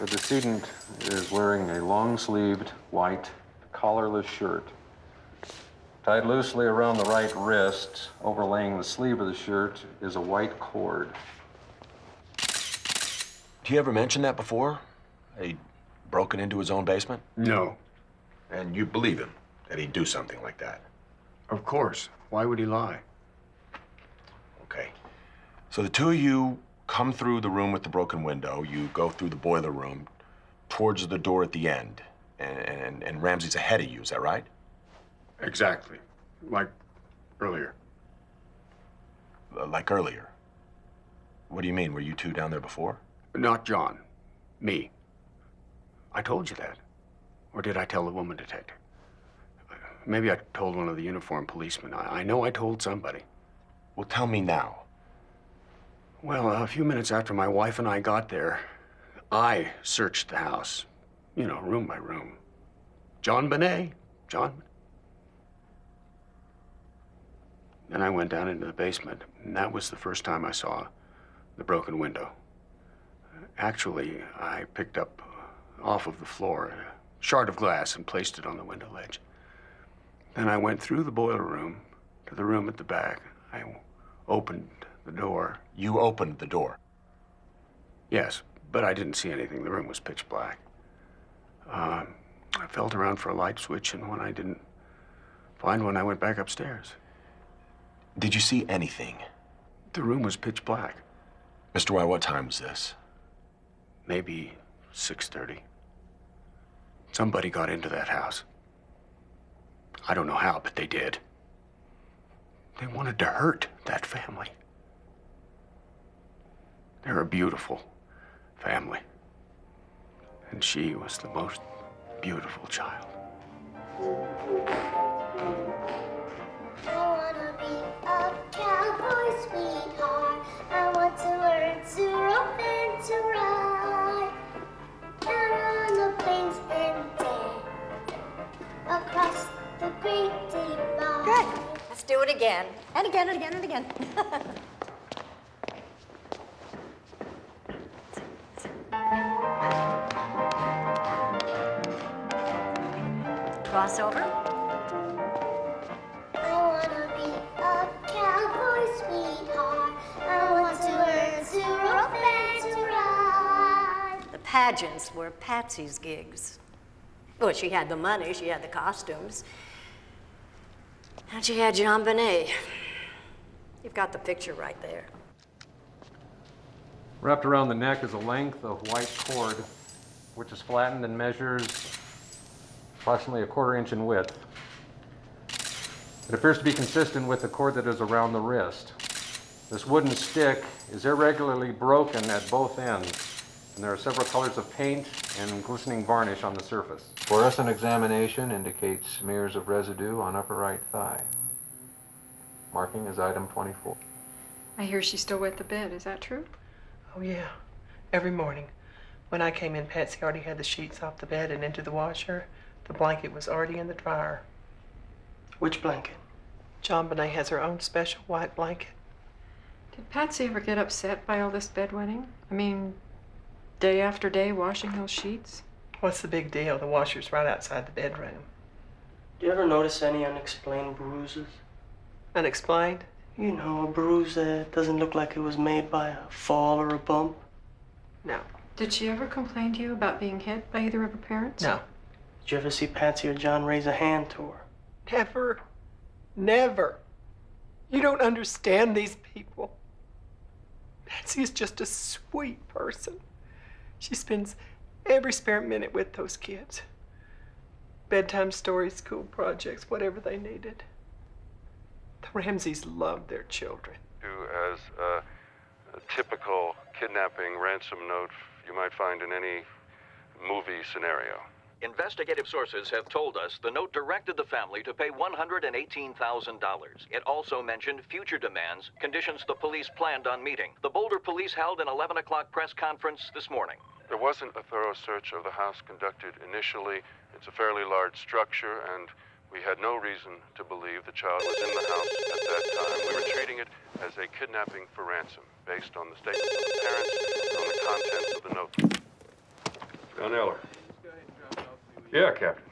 The decedent is wearing a long-sleeved, white, collarless shirt. Tied loosely around the right wrist, overlaying the sleeve of the shirt, is a white cord. Do you ever mention that before? He'd broken into his own basement? No. And you believe him, that he'd do something like that? Of course. Why would he lie? Okay. So the two of you come through the room with the broken window. You go through the boiler room towards the door at the end. And Ramsey's ahead of you, is that right? Exactly. Like earlier. Like earlier? What do you mean? Were you two down there before? Not John. Me. I told you that. Or did I tell the woman detective? Maybe I told one of the uniformed policemen. I know I told somebody. Well, tell me now. Well, a few minutes after my wife and I got there, I searched the house. You know, room by room. JonBenet. John. Then I went down into the basement, and that was the first time I saw the broken window. Actually, I picked up off of the floor a shard of glass and placed it on the window ledge. Then I went through the boiler room to the room at the back. I opened the door. You opened the door? Yes, but I didn't see anything. The room was pitch black. I felt around for a light switch, and when I didn't find one, I went back upstairs. Did you see anything? The room was pitch black. Mr. White, what time was this? Maybe 6:30. Somebody got into that house. I don't know how, but they did. They wanted to hurt that family. They're a beautiful family. And she was the most beautiful child. I wanna be a cowboy, sweetheart. I want to learn to rope and to ride. Out on the plains and dance across the great divide. Good. Let's do it again. And again and again and again. Crossover. I wanna be a cowboy, sweetheart. I want to learn to rope and to ride. The pageants were Patsy's gigs. Well, she had the money, she had the costumes. And she had JonBenet. You've got the picture right there. Wrapped around the neck is a length of white cord, which is flattened and measures approximately a quarter inch in width. It appears to be consistent with the cord that is around the wrist. This wooden stick is irregularly broken at both ends, and there are several colors of paint and glistening varnish on the surface. Fluorescent examination indicates smears of residue on upper right thigh. Marking is item 24. I hear she still wet the bed. Is that true? Oh, yeah. Every morning. When I came in, Patsy already had the sheets off the bed and into the washer. The blanket was already in the dryer. Which blanket? JonBenet has her own special white blanket. Did Patsy ever get upset by all this bedwetting? I mean, day after day washing those sheets? What's the big deal? The washer's right outside the bedroom. Do you ever notice any unexplained bruises? Unexplained? You know, a bruise that doesn't look like it was made by a fall or a bump. No. Did she ever complain to you about being hit by either of her parents? No. Did you ever see Patsy or John raise a hand to her? Never. Never. You don't understand these people. Patsy is just a sweet person. She spends every spare minute with those kids. Bedtime stories, school projects, whatever they needed. The Ramseys loved their children. As a typical kidnapping ransom note you might find in any movie scenario. Investigative sources have told us the note directed the family to pay $118,000. It also mentioned future demands, conditions the police planned on meeting. The Boulder police held an 11 o'clock press conference this morning. There wasn't a thorough search of the house conducted initially. It's a fairly large structure, and we had no reason to believe the child was in the house at that time. We were treating it as a kidnapping for ransom, based on the statements of the parents and on the contents of the note. Yeah, Captain.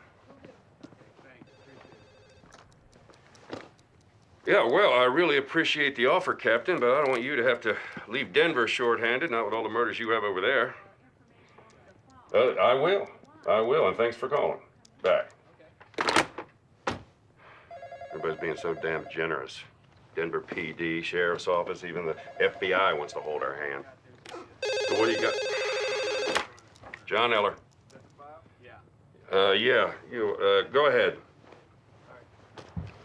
Yeah, well, I really appreciate the offer, Captain, but I don't want you to have to leave Denver short-handed, not with all the murders you have over there. I will, and thanks for calling. Back. Everybody's being so damn generous. Denver PD, Sheriff's Office, even the FBI wants to hold our hand. So what do you got? John Eller. Yeah, go ahead.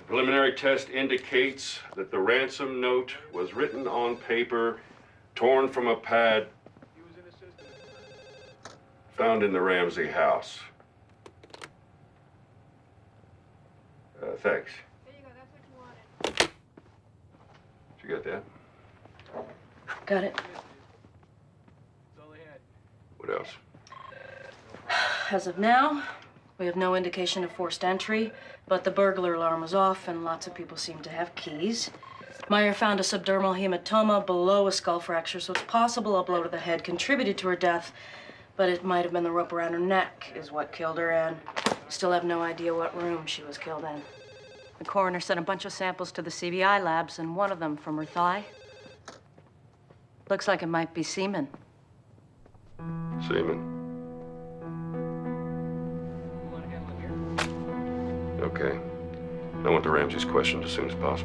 Preliminary test indicates that the ransom note was written on paper, torn from a pad, found in the Ramsey house. Thanks. There you go, that's what you wanted. Did you get that? Got it. What else? As of now, we have no indication of forced entry, but the burglar alarm was off and lots of people seem to have keys. Meyer found a subdermal hematoma below a skull fracture, so it's possible a blow to the head contributed to her death, but it might have been the rope around her neck is what killed her, and we still have no idea what room she was killed in. The coroner sent a bunch of samples to the CBI labs, and one of them from her thigh. Looks like it might be semen. Seaman. Okay. I want the Ramsey's questioned as soon as possible.